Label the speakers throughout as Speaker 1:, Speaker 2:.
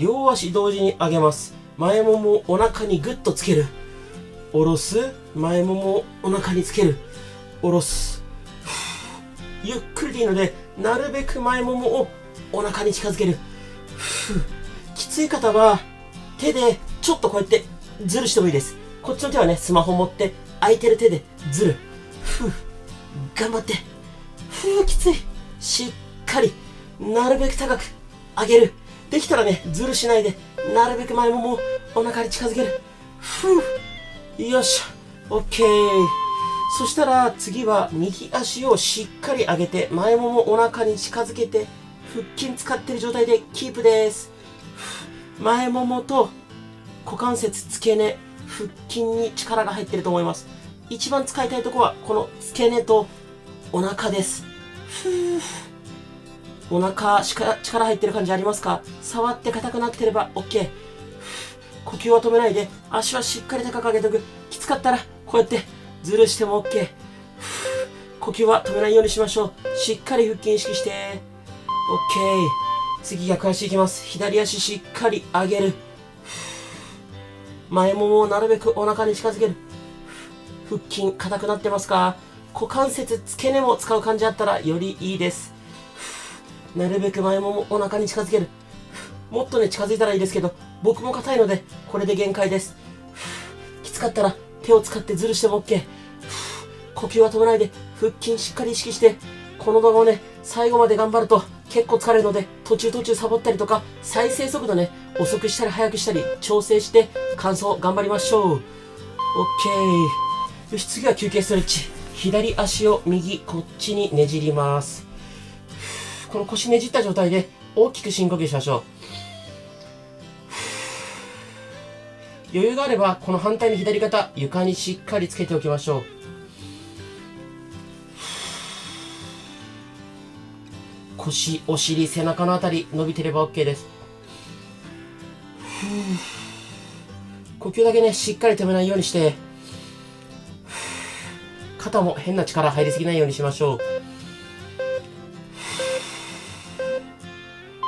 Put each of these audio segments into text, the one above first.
Speaker 1: 両足同時に上げます。前ももをお腹にグッとつける。下ろす。前ももをお腹につける。下ろす。ゆっくりでいいので、なるべく前ももをお腹に近づける。きつい方は手でちょっとこうやってずるしてもいいです。こっちの手はね、スマホ持って空いてる手でずる。頑張って。きつい。しっかりなるべく高く上げる。できたらね、ずるしないで、なるべく前ももをお腹に近づける。よっしゃ。オッケー。そしたら次は右足をしっかり上げて、前ももお腹に近づけて、腹筋使ってる状態でキープです。前ももと股関節、付け根、腹筋に力が入ってると思います。一番使いたいところはこの付け根とお腹です。お腹力入ってる感じありますか？触って硬くなってれば OK。 呼吸は止めないで、足はしっかり高く上げておく。きつかったらこうやってずるしても OK。 呼吸は止めないようにしましょう。しっかり腹筋意識して OK。 次逆足いきます。左足しっかり上げる。前ももをなるべくお腹に近づける。腹筋硬くなってますか？股関節、付け根も使う感じあったらよりいいです。なるべく前ももお腹に近づける。もっとね、近づいたらいいですけど、僕も硬いのでこれで限界です。きつかったら手を使ってずるしても OK。 呼吸は止めないで腹筋しっかり意識して、この動画をね、最後まで頑張ると結構疲れるので、途中サボったりとか、再生速度ね、遅くしたり速くしたり調整して完走頑張りましょう。 OK。 よし、次は休憩ストレッチ。左足を右こっちにねじります。この腰ねじった状態で大きく深呼吸しましょう。余裕があればこの反対の左肩、床にしっかりつけておきましょう。腰、お尻、背中のあたり伸びてれば OK です。呼吸だけね、しっかり止めないようにして、肩も変な力入りすぎないようにしましょう。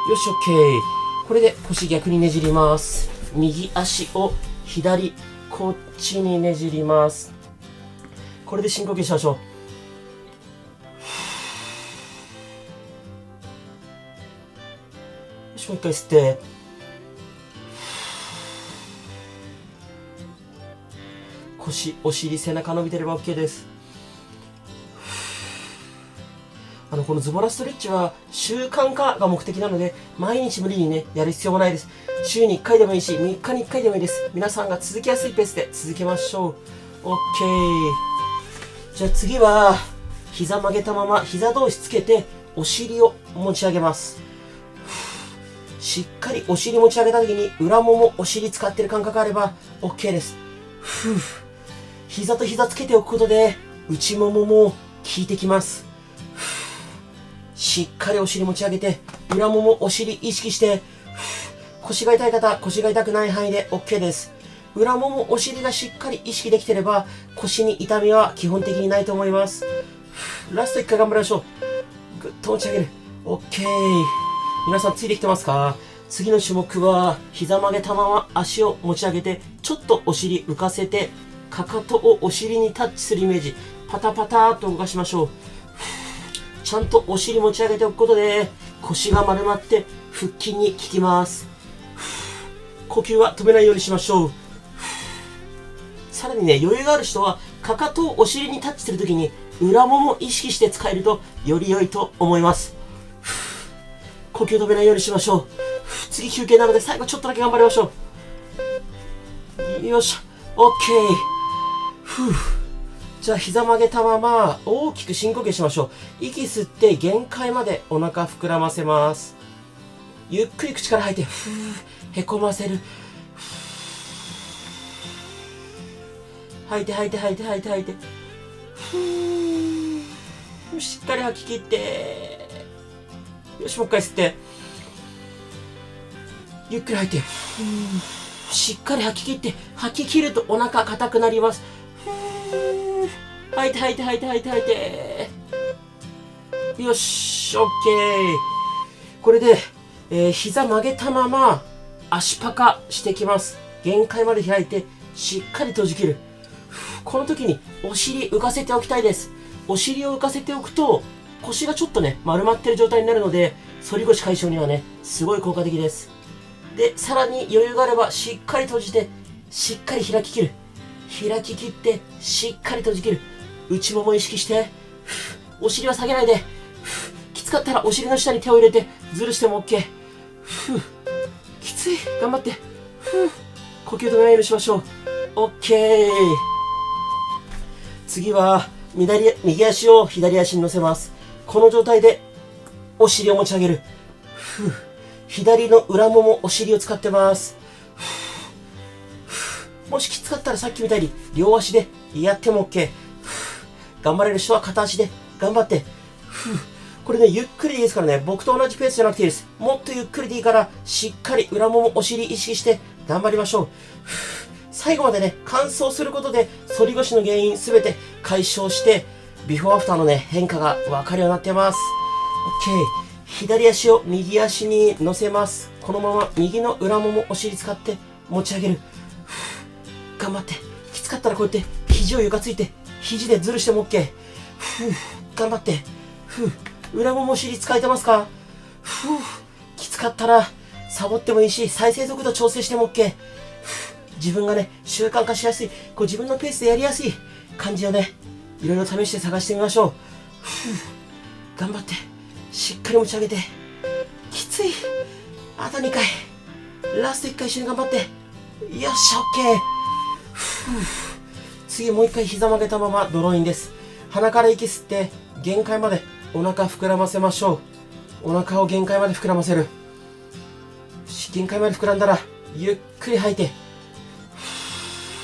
Speaker 1: よし、OK。 これで腰逆にねじります。右足を左こっちにねじります。これで深呼吸しましょう。よし、もう一回吸って、腰、お尻、背中伸びてれば OK です。このズボラストレッチは習慣化が目的なので、毎日無理にね、やる必要もないです。週に1回でもいいし、3日に1回でもいいです。皆さんが続きやすいペースで続けましょう。 OK。 じゃあ次は膝曲げたまま膝同士つけてお尻を持ち上げます。しっかりお尻持ち上げた時に裏もも、お尻使ってる感覚あれば OK です。膝と膝つけておくことで内ももも効いてきます。しっかりお尻持ち上げて、裏もも、お尻意識して、腰が痛い方、腰が痛くない範囲で OK です。裏もも、お尻がしっかり意識できてれば、腰に痛みは基本的にないと思います。ラスト1回頑張りましょう。ぐっと持ち上げる。OK。皆さんついてきてますか？次の種目は、膝曲げたまま足を持ち上げて、ちょっとお尻浮かせて、かかとをお尻にタッチするイメージ。パタパターっと動かしましょう。ちゃんとお尻持ち上げておくことで腰が丸まって腹筋に効きます。呼吸は止めないようにしましょう。さらにね、余裕がある人はかかとをお尻にタッチするときに裏もも意識して使えるとより良いと思います。呼吸止めないようにしましょう。次休憩なので最後ちょっとだけ頑張りましょう。よっしゃ、 OK。 じゃあ膝曲げたまま大きく深呼吸しましょう。息吸って限界までお腹膨らませます。ゆっくり口から吐いて、へこませる。吐いて吐いて吐いて吐いて吐いて、しっかり吐き切って、よし、もう一回吸って、ゆっくり吐いて、しっかり吐き切って、吐き切るとお腹硬くなります。吐いて吐いて吐いて吐いて吐いて、よし、 OK。 これで、膝曲げたまま足パカしてきます。限界まで開いて、しっかり閉じ切る。この時にお尻浮かせておきたいです。お尻を浮かせておくと、腰がちょっとね、丸まってる状態になるので、反り腰解消にはね、すごい効果的です。で、さらに余裕があれば、しっかり閉じて、しっかり開き切る。開き切って、しっかり閉じ切る。内もも意識して、お尻は下げないで、きつかったらお尻の下に手を入れて、ずるしても OK。きつい。頑張って。呼吸止めないようにしましょう。OK。次は、右足を左足に乗せます。この状態で、お尻を持ち上げる。左の裏もも、お尻を使ってます。もしきつかったらさっきみたいに両足でやっても OK。頑張れる人は片足で頑張って。これね、ゆっくりでいいですからね。僕と同じペースじゃなくていいです。もっとゆっくりでいいから、しっかり裏もも、お尻意識して頑張りましょう。最後までね、乾燥することで、反り腰の原因すべて解消して、ビフォーアフターのね、変化がわかるようになってます。OK。左足を右足に乗せます。このまま右の裏もも、お尻使って持ち上げる。頑張って。きつかったらこうやって肘を床ついて、肘でズルしても OK。頑張って。裏もも、お尻使えてますか？きつかったらサボってもいいし、再生速度調整しても OK。自分がね、習慣化しやすい、こう自分のペースでやりやすい感じをね、いろいろ試して探してみましょう。頑張って。しっかり持ち上げて。きつい。あと2回。ラスト1回一緒に頑張って。よっしゃ、OK。次もう1回膝曲げたままドローインです。鼻から息吸って、限界までお腹膨らませましょう。お腹を限界まで膨らませる。限界まで膨らんだら、ゆっくり吐いて。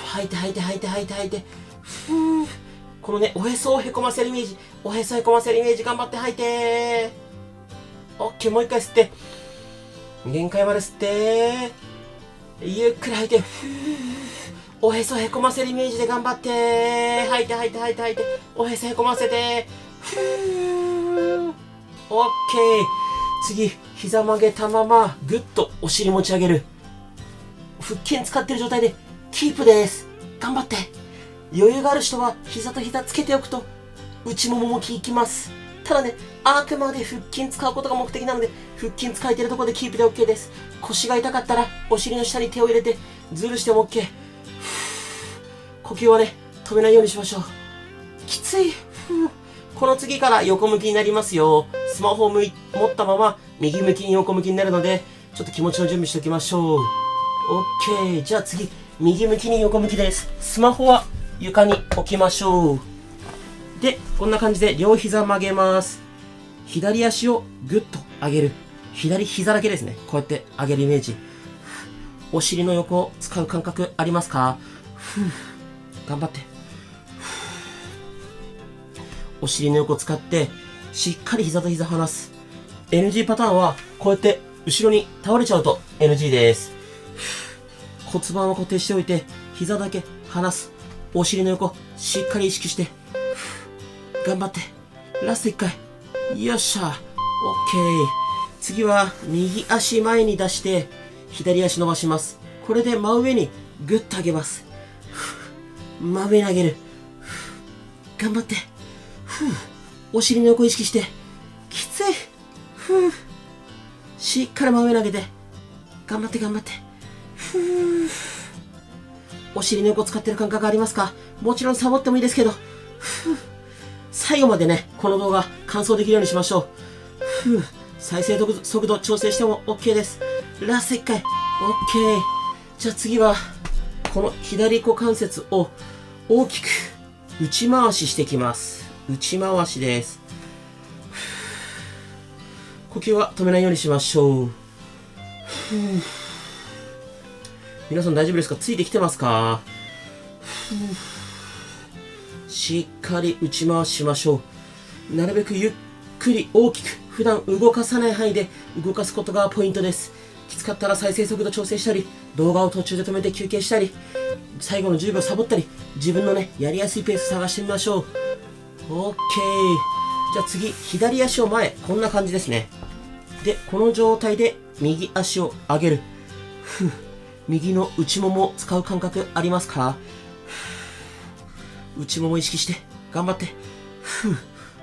Speaker 1: 吐いて吐いて吐いて吐いて吐いて。このね、おへそをへこませるイメージ。おへそへこませるイメージ頑張って吐いて。OK、もう一回吸って。限界まで吸って。ゆっくり吐いて。おへそへこませるイメージで頑張って。吐いて吐いて吐いて吐いて。おへそへこませて。OK。次、膝曲げたまま、ぐっとお尻持ち上げる。腹筋使ってる状態で、キープです。頑張って。余裕がある人は膝と膝つけておくと内もももきいきます。ただね、あくまで腹筋使うことが目的なので、腹筋使えてるところでキープで OK です。腰が痛かったらお尻の下に手を入れてズルしても OK。呼吸はね、止めないようにしましょう。きつい。この次から横向きになりますよ。スマホを持ったまま右向きに横向きになるので、ちょっと気持ちの準備しておきましょう。OK。じゃあ次、右向きに横向きです。スマホは床に置きましょう。で、こんな感じで両膝曲げます。左足をぐっと上げる。左膝だけですね。こうやって上げるイメージ。お尻の横を使う感覚ありますか？頑張って。お尻の横を使って、しっかり膝と膝離す。NG パターンは、こうやって後ろに倒れちゃうと NG です。骨盤を固定しておいて、膝だけ離す。お尻の横、しっかり意識して。頑張って。ラスト1回。よっしゃ。OK。次は、右足前に出して、左足伸ばします。これで真上にグッと上げます。真上に上げる。頑張って。お尻の横意識して。きつい。しっかり真上に上げて。頑張って頑張って。お尻の横使ってる感覚ありますか？もちろんサボってもいいですけど。最後までね、この動画完走できるようにしましょう。再生速度調整しても OK です。ラスト1回。OK。じゃあ次は、この左股関節を大きく内回ししていきます。内回しです。呼吸は止めないようにしましょう。皆さん大丈夫ですか？ついてきてますか？しっかり内回ししましょう。なるべくゆっくり大きく、普段動かさない範囲で動かすことがポイントです。きつかったら再生速度調整したり、動画を途中で止めて休憩したり、最後の10秒サボったり、自分のね、やりやすいペース探してみましょう。OK。じゃあ次、左足を前、こんな感じですね。で、この状態で右足を上げる。右の内ももを使う感覚ありますか？内もも意識して、頑張って。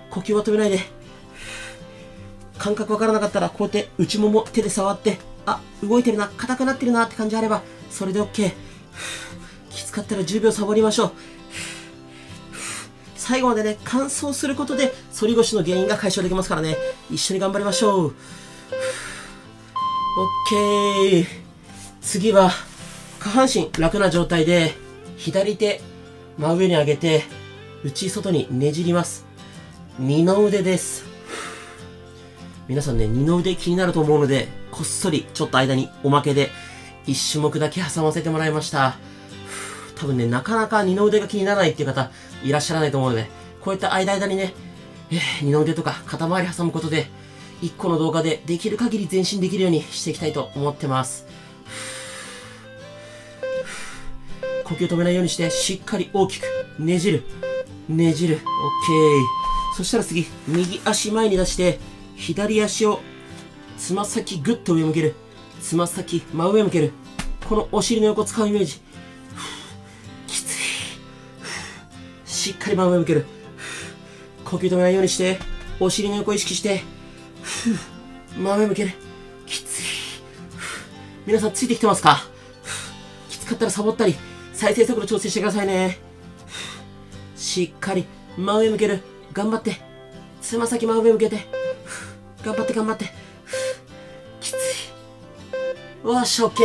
Speaker 1: 呼吸は止めないで。感覚わからなかったら、こうやって内もも手で触って、あ、動いてるな、硬くなってるなって感じあれば、それで OK。きつかったら10秒サボりましょう。最後までね、乾燥することで、反り腰の原因が解消できますからね。一緒に頑張りましょう。OK。次は、下半身楽な状態で、左手、真上に上げて、内外にねじります。二の腕です。皆さんね、二の腕気になると思うので、こっそりちょっと間におまけで一種目だけ挟ませてもらいました。多分ね、なかなか二の腕が気にならないっていう方いらっしゃらないと思うので、こういった間にね、二の腕とか肩周り挟むことで、一個の動画でできる限り前進できるようにしていきたいと思ってます。呼吸止めないようにして、しっかり大きくねじる。ねじる。OK。そしたら次、右足前に出して、左足をつま先ぐっと上向ける。つま先真上向ける。このお尻の横を使うイメージ。きつい。しっかり真上向ける。呼吸止めないようにして、お尻の横を意識して、真上向ける。きつい。皆さんついてきてますか？きつかったらサボったり、再生速度調整してくださいね。しっかり真上向ける。頑張って。つま先真上向けて。頑張って頑張って。きつい。よし、OK。